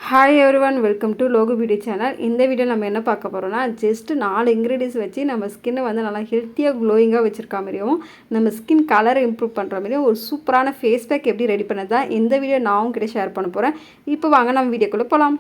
Hi everyone, welcome to Logu beauty channel. இந்த video நம்ம என்ன பார்க்க போகிறோம்னா, ஜஸ்ட் 4 இன்க்ரீடியன்ஸ் வச்சு நம்ம ஸ்கின்னை வந்து நல்லா ஹெல்த்தியாக க்ளோயிங்காக வச்சுருக்க மாதிரியும் நம்ம ஸ்கின் கலரை இம்ப்ரூவ் பண்ணுற மாதிரியும் ஒரு சூப்பரான ஃபேஸ் பேக் எப்படி ரெடி பண்ணது தான் இந்த வீடியோ நான் உங்ககிட்ட ஷேர் பண்ண போகிறேன். இப்போ வாங்க நம்ம வீடியோக்குள்ளே போகலாம்.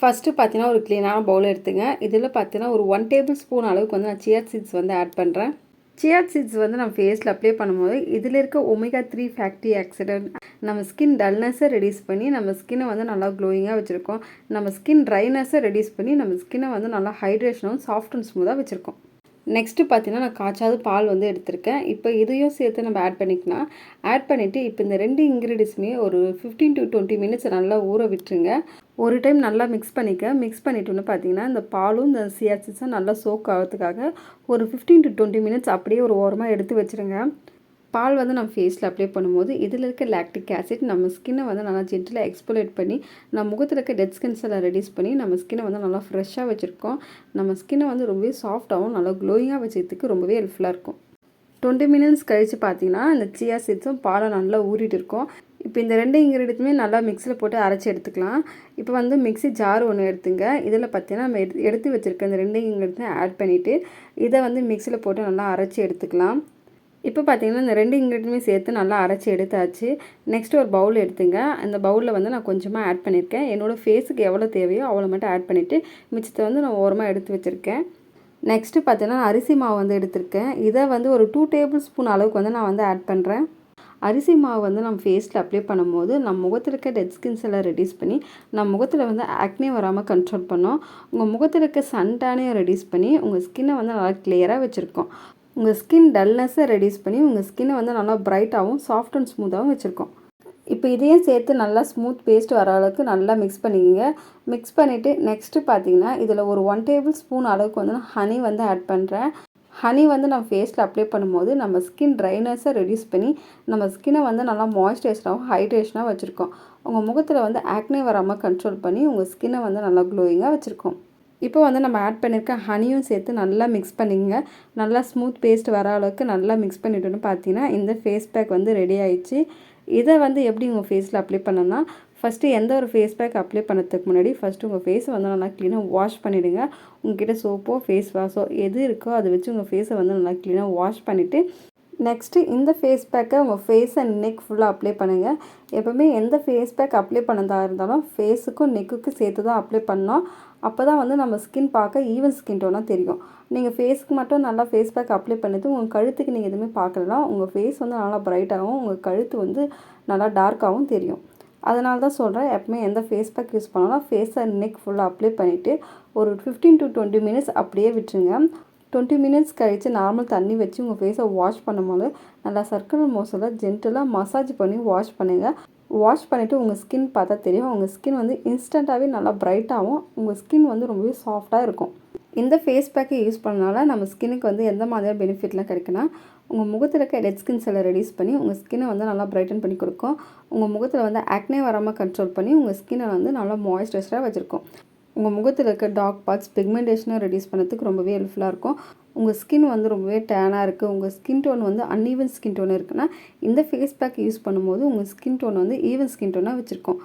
ஃபஸ்ட்டு பார்த்தீங்கன்னா ஒரு க்ளீனான பவுல் எடுத்துங்க. இதில் பார்த்தீங்கன்னா ஒரு 1 டேபிள் ஸ்பூன் அளவுக்கு வந்து நான் சியா சீட்ஸ் வந்து ஆட் பண்ணுறேன். சியா சீட்ஸ் வந்து நம்ம ஃபேஸில் அப்ளை பண்ணும்போது இதில் இருக்க ஒமேகா 3 ஃபேக்டி ஆக்சிடென்ட் நம்ம ஸ்கின் டல்னஸை ரெடியூஸ் பண்ணி நம்ம ஸ்கின்னை வந்து நல்லா க்ளோயிங்காக வச்சுருக்கோம். நம்ம ஸ்கின் ட்ரைனஸை ரெடியூஸ் பண்ணி நம்ம ஸ்கின்னை வந்து நல்லா ஹைட்ரேஷனும் சாஃப்ட் அண்ட் ஸ்மூத்தாக வச்சுருக்கோம். நெக்ஸ்ட்டு பார்த்தீங்கன்னா நான் காய்ச்சாத பால் வந்து எடுத்திருக்கேன். இப்போ இதையும் சேர்த்து நம்ம ஆட் பண்ணிக்கலாம். ஆட் பண்ணிவிட்டு இப்போ இந்த 2 இன்க்ரீடியன்ஸுமே ஒரு 15 to 20 மினிட்ஸ் நல்லா ஊற விட்டுருங்க. ஒரு டைம் நல்லா மிக்ஸ் பண்ணிட்டோன்னு பார்த்தீங்கன்னா இந்த பாலும் இந்த சியா சீட்ஸும் நல்லா சோக் ஆகிறதுக்காக ஒரு 15 to 20 மினிட்ஸ் அப்படியே ஒரு ஓரமாக எடுத்து வச்சுருங்க. பால் வந்து நம்ம ஃபேஸில் அப்ளை பண்ணும்போது இதில் இருக்க லாக்டிக் ஆசிட் நம்ம ஸ்கின்னை வந்து நல்லா ஜென்டிலாக எக்ஸ்போலேட் பண்ணி நம்ம முகத்தில் இருக்க டெட் ஸ்கின்ஸ் எல்லாம் ரெடியூஸ் பண்ணி நம்ம ஸ்கின்னை வந்து நல்லா ஃப்ரெஷ்ஷாக வச்சுருக்கோம். நம்ம ஸ்கின்னை வந்து ரொம்பவே சாஃப்டாகவும் நல்லா க்ளோயிங்காக வச்சுக்கிறதுக்கு ரொம்பவே ஹெல்ப்ஃபுல்லாக இருக்கும். 20 மினிட்ஸ் கழித்து பார்த்தீங்கன்னா இந்த சியா சீட்ஸும் பாலும் நல்லா ஊறிட்டு இருக்கும். இப்போ இந்த 2 இன்க்ரீடியன்ஸுமே நல்லா மிக்ஸியில் போட்டு அரைச்சி எடுத்துக்கலாம். இப்போ வந்து மிக்ஸி ஜார் ஒன்று எடுத்துங்க. இதில் பார்த்தீங்கன்னா நம்ம எடுத்து வச்சுருக்க இந்த 2 இன்க்ரீடியன்ஸையும் ஆட் பண்ணிவிட்டு இதை வந்து மிக்ஸியில் போட்டு நல்லா அரைச்சி எடுத்துக்கலாம். இப்போ பார்த்தீங்கன்னா இந்த 2 இன்க்ரீடியன்ஸுமே சேர்த்து நல்லா அரைச்சி எடுத்தாச்சு. நெக்ஸ்ட்டு ஒரு பவுல் எடுத்துங்க. அந்த பவுலில் வந்து நான் கொஞ்சமாக ஆட் பண்ணியிருக்கேன். என்னோடய ஃபேஸுக்கு எவ்வளோ தேவையோ அவ்வளோ மட்டும் ஆட் பண்ணிவிட்டு மிச்சத்தை வந்து நான் ஓரமாக எடுத்து வச்சுருக்கேன். நெக்ஸ்ட்டு பார்த்தீங்கன்னா அரிசி மாவு வந்து எடுத்திருக்கேன். இதை வந்து ஒரு 2 டேபிள் ஸ்பூன் அளவுக்கு வந்து நான் வந்து ஆட் பண்ணுறேன். அரிசி மாவு வந்து நம்ம ஃபேஸில் அப்ளை பண்ணும்போது நம்ம முகத்தில் இருக்க டெட் ஸ்கின்ஸ் எல்லாம் ரெடியூஸ் பண்ணி நம்ம முகத்தில் வந்து ஆக்னே வராமல் கண்ட்ரோல் பண்ணோம். உங்கள் முகத்தில் இருக்க சன்டானையும் ரெடியூஸ் பண்ணி உங்கள் ஸ்கின்னை வந்து நல்லா கிளியராக வச்சுருக்கோம். உங்கள் ஸ்கின் டல்னஸை ரெடியூஸ் பண்ணி உங்கள் ஸ்கின்னை வந்து நல்லா பிரைட்டாகவும் சாஃப்ட் அண்ட் ஸ்மூத்தாகவும் வச்சுருக்கோம். இப்போ இதையும் சேர்த்து நல்லா ஸ்மூத் பேஸ்ட் வர அளவுக்கு நல்லா மிக்ஸ் பண்ணிக்கோங்க. மிக்ஸ் பண்ணிவிட்டு நெக்ஸ்ட்டு பார்த்தீங்கன்னா இதில் ஒரு 1 டேபிள் ஸ்பூன் அளவுக்கு வந்து நான் ஹனி வந்து ஆட் பண்ணுறேன். ஹனி வந்து நம்ம ஃபேஸில் அப்ளை பண்ணும்போது நம்ம ஸ்கின் ட்ரைனஸை ரெடியூஸ் பண்ணி நம்ம ஸ்கின்னை வந்து நல்லா மாய்ஸ்சரைஸ்டாகவும் ஹைட்ரேஷனாக வச்சுருக்கோம். உங்கள் முகத்தில் வந்து ஆக்னே வராமல் கண்ட்ரோல் பண்ணி உங்கள் ஸ்கின்னை வந்து நல்லா க்ளோயிங்காக வச்சுருக்கோம். இப்போ வந்து நம்ம ஆட் பண்ணியிருக்க ஹனியும் சேர்த்து நல்லா மிக்ஸ் பண்ணிங்க. நல்லா ஸ்மூத் பேஸ்ட் வர அளவுக்கு நல்லா மிக்ஸ் பண்ணிட்டோன்னு பார்த்தீங்கன்னா இந்த ஃபேஸ் பேக் வந்து ரெடி ஆயிடுச்சு. இதை வந்து எப்படி உங்கள் ஃபேஸில் அப்ளை பண்ணணும்னா ஃபஸ்ட்டு எந்த ஒரு ஃபேஸ் பேக் அப்ளை பண்ணுறதுக்கு முன்னாடி ஃபஸ்ட்டு உங்கள் ஃபேஸை வந்து நல்லா க்ளீனாக வாஷ் பண்ணிவிடுங்க. உங்கள்கிட்ட சோப்போ ஃபேஸ் வாஷோ எது இருக்கோ அதை வச்சு உங்கள் ஃபேஸை வந்து நல்லா க்ளீனாக வாஷ் பண்ணிவிட்டு நெக்ஸ்ட்டு இந்த ஃபேஸ் பேக்கை உங்கள் ஃபேஸ் அண்ட் நெக் ஃபுல்லாக அப்ளை பண்ணுங்கள். எப்போவுமே எந்த ஃபேஸ் பேக் அப்ளை பண்ணதா இருந்தாலும் ஃபேஸுக்கும் நெக்குக்கும் சேர்த்து தான் அப்ளை பண்ணோம். அப்போ தான் வந்து நம்ம ஸ்கின் பார்க்க ஈவன் ஸ்கின் டோனாக தெரியும். நீங்கள் ஃபேஸுக்கு மட்டும் நல்லா ஃபேஸ் பேக் அப்ளை பண்ணிட்டு உங்கள் கழுத்துக்கு நீங்கள் எதுவுமே பார்க்கலாம். உங்கள் ஃபேஸ் வந்து நல்லா ப்ரைட்டாகவும் உங்கள் கழுத்து வந்து நல்லா டார்க்காகவும் தெரியும். அதனால தான் சொல்கிறேன், எப்பவுமே எந்த ஃபேஸ் பேக் யூஸ் பண்ணாலும் ஃபேஸ் அண்ட் நெக் ஃபுல்லாக அப்ளை பண்ணிவிட்டு ஒரு 15 to 20 மினிட்ஸ் அப்படியே விட்டுருங்க. 20 மினிட்ஸ் கழித்து நார்மல் தண்ணி வச்சு உங்கள் ஃபேஸை வாஷ் பண்ணும்போது நல்லா சர்க்குலர் மோஷனில் ஜென்டலாக மசாஜ் பண்ணி வாஷ் பண்ணுங்கள். வாஷ் பண்ணிவிட்டு உங்கள் ஸ்கின் பார்த்தா தெரியும். உங்கள் ஸ்கின் வந்து இன்ஸ்டண்ட்டாகவே நல்லா ப்ரைட்டாகவும் உங்கள் ஸ்கின் வந்து ரொம்பவே சாஃப்டாக இருக்கும். இந்த ஃபேஸ் பேக்கை யூஸ் பண்ணனால நம்ம ஸ்கின்னுக்கு வந்து எந்த மாதிரியான பெனிஃபிட்லாம் கிடைக்குன்னா உங்கள் முகத்தில் இருக்க டெட் ஸ்கின்ஸ் எல்லாம் ரெடியூஸ் பண்ணி உங்கள் ஸ்கின்னை வந்து நல்லா பிரைட்டன் பண்ணி கொடுக்கும். உங்கள் முகத்தில் வந்து ஆக்னே வராமல் கண்ட்ரோல் பண்ணி உங்கள் ஸ்கின்னை வந்து நல்லா மாய்ஸ்சரைஸ்டாக வச்சுருக்கும். உங்கள் முகத்தில் இருக்க டார்க் பார்ட்ஸ் பிக்மெண்டேஷனை ரெடியூஸ் பண்ணுறதுக்கு ரொம்பவே ஹெல்ப்ஃபுல்லாக இருக்கும். உங்கள் ஸ்கின் வந்து ரொம்பவே டேனாக இருக்குது, உங்கள் ஸ்கின் டோன் வந்து அன்ஈவன் ஸ்கின் டோன் இருக்குன்னா இந்த ஃபேஸ் பேக் யூஸ் பண்ணும்போது உங்கள் ஸ்கின் டோன் வந்து ஈவன் ஸ்கின் டோனாக வச்சுருக்கோம்.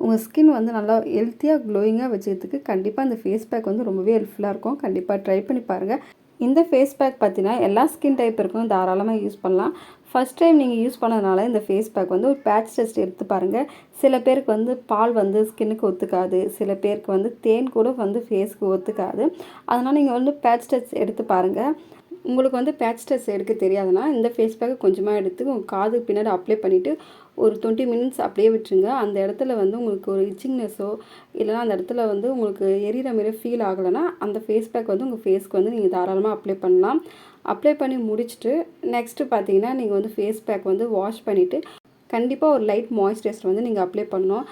உங்கள் ஸ்கின் வந்து நல்லா ஹெல்த்தியாக க்ளோயிங்காக வச்சுக்கிறதுக்கு கண்டிப்பாக இந்த ஃபேஸ் பேக் வந்து ரொம்பவே ஹெல்ப்ஃபுல்லாக இருக்கும். கண்டிப்பாக ட்ரை பண்ணி பாருங்கள். இந்த ஃபேஸ் பேக் பார்த்தீங்கன்னா எல்லா ஸ்கின் டைப் இருக்கும், தாராளமாக யூஸ் பண்ணலாம். ஃபஸ்ட் டைம் நீங்கள் யூஸ் பண்ணதுனால இந்த ஃபேஸ் பேக் வந்து ஒரு பேட்ச் டெஸ்ட் எடுத்து பாருங்கள். சில பேருக்கு வந்து பால் வந்து ஸ்கின்னுக்கு ஒத்துக்காது, சில பேருக்கு வந்து தேன் கூட வந்து ஃபேஸ்க்கு ஒத்துக்காது. அதனால் நீங்கள் வந்து பேட்ச் டெஸ்ட் எடுத்து பாருங்கள். உங்களுக்கு வந்து பேட்ச் டெஸ்ட் எடுக்க தெரியாதுன்னா இந்த ஃபேஸ் பேக்கை கொஞ்சமாக எடுத்து உங்கள் காது பின்னாடி அப்ளை பண்ணிவிட்டு ஒரு 20 மினிட்ஸ் அப்படியே விட்டுருங்க. அந்த இடத்துல வந்து உங்களுக்கு ஒரு இச்சிங்னஸோ இல்லைனா அந்த இடத்துல வந்து உங்களுக்கு எரியிற மாரி ஃபீல் ஆகலைன்னா அந்த ஃபேஸ் பேக் வந்து உங்கள் ஃபேஸ்க்கு வந்து நீங்கள் தாராளமாக அப்ளை பண்ணலாம். அப்ளை பண்ணி முடிச்சுட்டு நெக்ஸ்ட்டு பார்த்தீங்கன்னா நீங்கள் வந்து ஃபேஸ் பேக் வந்து வாஷ் பண்ணிவிட்டு கண்டிப்பாக ஒரு லைட் மாய்ஸ்சரைசர் வந்து நீங்கள் அப்ளை பண்ணணும்.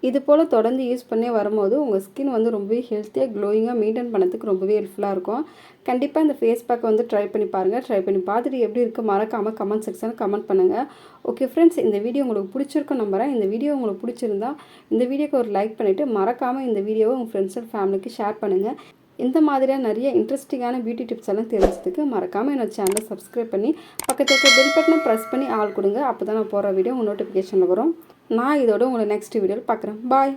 இது போல் தொடர்ந்து யூஸ் பண்ணி வரும்போது உங்கள் ஸ்கின் வந்து ரொம்பவே ஹெல்த்தியாக க்ளோயிங்காக மெயின்டைன் பண்ணதுக்கு ரொம்பவே ஹெல்ப்ஃபுல்லாக இருக்கும். கண்டிப்பாக இந்த ஃபேஸ் பேக்கை வந்து ட்ரை பண்ணி பாருங்கள். ட்ரை பண்ணி பார்த்துட்டு எப்படி இருக்குது மறக்காமல் கமெண்ட் செக்ஷனில் கமெண்ட் பண்ணுங்கள். ஓகே ஃப்ரெண்ட்ஸ், இந்த வீடியோ உங்களுக்கு பிடிச்சிருக்கும் நம்புறேன். இந்த வீடியோ உங்களுக்கு பிடிச்சிருந்தா இந்த வீடியோக்கு ஒரு லைக் பண்ணிவிட்டு மறக்காமல் இந்த வீடியோவை உங்கள் ஃப்ரெண்ட்ஸ் அண்ட் ஃபேமிலிக்கு ஷேர் பண்ணுங்கள். இந்த மாதிரியாக நிறைய இன்ட்ரெஸ்டிங்கான பியூட்டி டிப்ஸ் எல்லாம் தெரிஞ்சதுக்கு மறக்காமல் என்னோட சேனலை சப்ஸ்கிரைப் பண்ணி பக்கத்தில் இருக்க பெல் பட்டனை ப்ரெஸ் பண்ணி ஆல் கொடுங்க. அப்போ தான் நான் போகிற வீடியோ உங்கள் நோட்டிஃபிகேஷனில் வரும். நான் இதோட உங்களை நெக்ஸ்ட் வீடியோவில் பார்க்குறேன். பாய்.